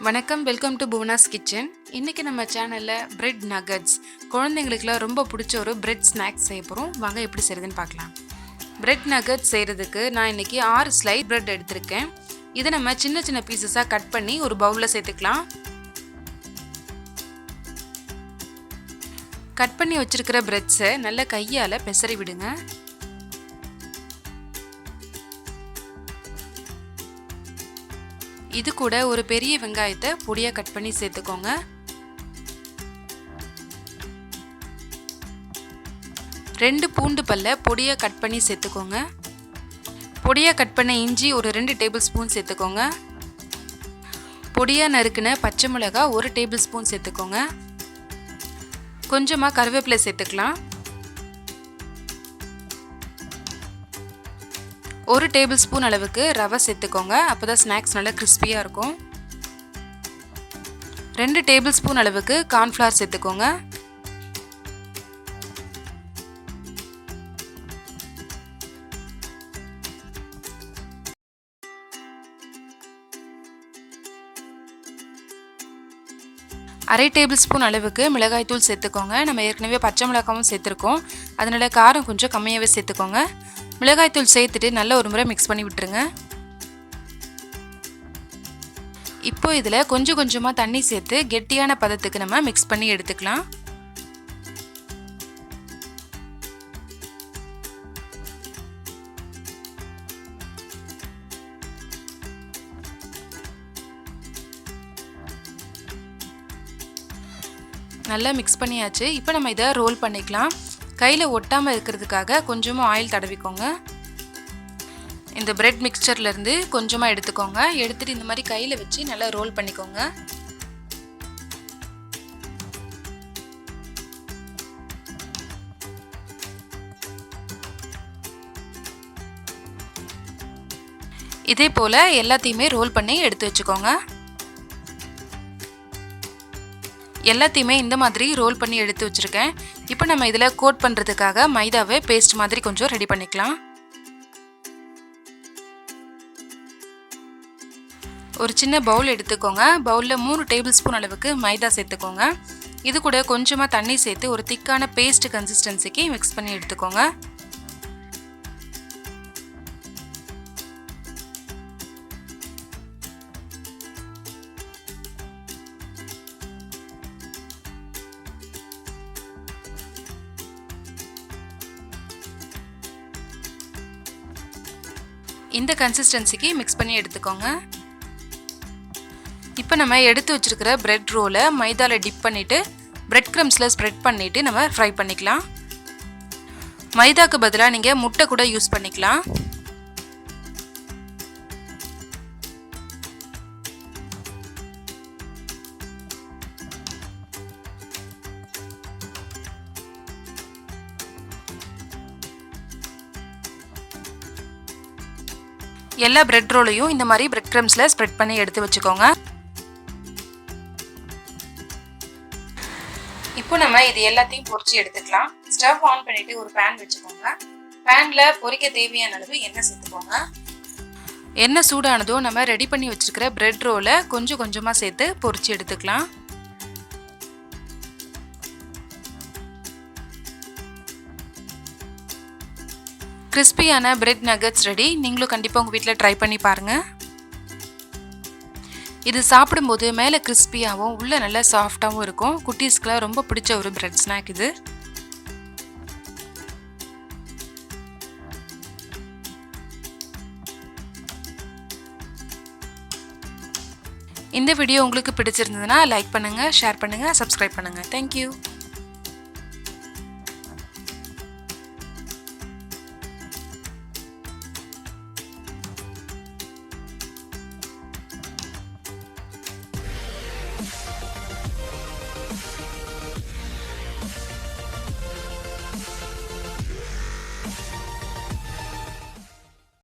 வணக்கம், welcome to Bhuvana's kitchen. இன்றைக்கி நம்ம சேனலில் பிரெட் நகட்ஸ், குழந்தைங்களுக்குலாம் ரொம்ப பிடிச்ச ஒரு பிரெட் ஸ்நாக்ஸ் செய்ய போகிறோம். வாங்க எப்படி செய்யுதுன்னு பார்க்கலாம். பிரெட் நகட்ஸ் செய்கிறதுக்கு நான் இன்றைக்கி 6 ஸ்லைஸ் பிரெட் எடுத்திருக்கேன். இதை நம்ம சின்ன சின்ன பீசஸாக கட் பண்ணி ஒரு பவுலில் சேர்த்துக்கலாம். கட் பண்ணி வச்சுருக்கிற பிரெட்ஸை நல்லா கையால் பெசரி விடுங்க. இது கூட ஒரு பெரிய வெங்காயத்தை பொடியாக கட் பண்ணி சேர்த்துக்கோங்க. 2 பூண்டு பல்லை பொடியாக கட் பண்ணி சேர்த்துக்கோங்க. பொடியாக கட் பண்ண இஞ்சி ஒரு 2 டேபிள் ஸ்பூன் சேர்த்துக்கோங்க. பொடியாக நறுக்கின பச்சை மிளகாய் 1 டேபிள் ஸ்பூன் சேர்த்துக்கோங்க. கொஞ்சமாக கருவேப்பிலை சேர்த்துக்கலாம். 1 டேபிள் ஸ்பூன் அளவுக்கு ரவை சேர்த்துக்கோங்க. அப்போ தான் ஸ்நாக்ஸ் நல்லா கிறிஸ்பியாக இருக்கும். 2 டேபிள் ஸ்பூன் அளவுக்கு கார்ன்ஃப்ளவர் சேர்த்துக்கோங்க. அரை டேபிள் ஸ்பூன் அளவுக்கு மிளகாய்த்தூள் சேர்த்துக்கோங்க. நம்ம ஏற்கனவே பச்சை மிளகாவும் சேர்த்துருக்கோம், அதனால காரம் கொஞ்சம் கம்மியாகவே சேர்த்துக்கோங்க. மிளகாய்த்தூள் சேர்த்துட்டு நல்ல ஒரு முறை மிக்ஸ் பண்ணி விட்டுருங்க. இப்போ இதில் கொஞ்சம் கொஞ்சமாக தண்ணி சேர்த்து கெட்டியான பதத்துக்கு நம்ம மிக்ஸ் பண்ணி எடுத்துக்கலாம். நல்லா மிக்ஸ் பண்ணியாச்சு. இப்போ நம்ம இதை ரோல் பண்ணிக்கலாம். கையில் ஒட்டாமல் இருக்கிறதுக்காக கொஞ்சமாக ஆயில் தடவிக்கோங்க. இந்த பிரெட் மிக்சர்லேருந்து கொஞ்சமாக எடுத்துக்கோங்க. எடுத்துகிட்டு இந்த மாதிரி கையில் வச்சு நல்லா ரோல் பண்ணிக்கோங்க. இதே போல் எல்லாத்தையுமே ரோல் பண்ணி எடுத்து வச்சுக்கோங்க. எல்லாத்தையுமே இந்த மாதிரி ரோல் பண்ணி எடுத்து வச்சுருக்கேன். இப்போ நம்ம இதில் கோட் பண்ணுறதுக்காக மைதாவை பேஸ்ட் மாதிரி கொஞ்சம் ரெடி பண்ணிக்கலாம். ஒரு சின்ன பவுல் எடுத்துக்கோங்க. பவுலில் 3 டேபிள் ஸ்பூன் அளவுக்கு மைதா சேர்த்துக்கோங்க. இது கூட கொஞ்சமாக தண்ணி சேர்த்து ஒரு திக்கான பேஸ்ட் கன்சிஸ்டன்சிக்கு மிக்ஸ் பண்ணி எடுத்துக்கோங்க. இந்த கன்சிஸ்டன்சிக்கு மிக்ஸ் பண்ணி எடுத்துக்கோங்க. இப்போ நம்ம எடுத்து வச்சிருக்கிற பிரெட் ரோலை மைதாவில் டிப் பண்ணிவிட்டு பிரெட் க்ரம்ஸில் ஸ்ப்ரெட் பண்ணிவிட்டு நம்ம ஃப்ரை பண்ணிக்கலாம். மைதாக்கு பதிலாக நீங்கள் முட்டை கூட யூஸ் பண்ணிக்கலாம். எல்லா பிரெட் ரோலையும் இந்த மாதிரி பிரெட் க்ரம்ஸில் ஸ்ப்ரெட் பண்ணி எடுத்து வச்சுக்கோங்க. இப்போ நம்ம இது எல்லாத்தையும் பொரிச்சு எடுத்துக்கலாம். ஸ்டவ் ஆன் பண்ணிட்டு ஒரு பேன் வச்சுக்கோங்க. பேனில் பொரிக்க தேவையான அளவு எண்ணெய் சேர்த்துக்கோங்க. எண்ணெய் சூடானதும் நம்ம ரெடி பண்ணி வச்சிருக்கிற பிரெட் ரோலை கொஞ்சம் கொஞ்சமாக சேர்த்து பொரிச்சு எடுத்துக்கலாம். கிறிஸ்பியான பிரெட் நகட்ஸ் ரெடி. நீங்களும் கண்டிப்பாக உங்கள் வீட்டில் ட்ரை பண்ணி பாருங்கள். இது சாப்பிடும்போது மேலே கிறிஸ்பியாகவும் உள்ளே நல்லா சாஃப்டாகவும் இருக்கும். குட்டீஸ்க்குலாம் ரொம்ப பிடிச்ச ஒரு பிரெட் ஸ்நாக் இது. இந்த வீடியோ உங்களுக்கு பிடிச்சிருந்ததுன்னா லைக் பண்ணுங்கள், ஷேர் பண்ணுங்கள், சப்ஸ்கிரைப் பண்ணுங்கள். தேங்க்யூ.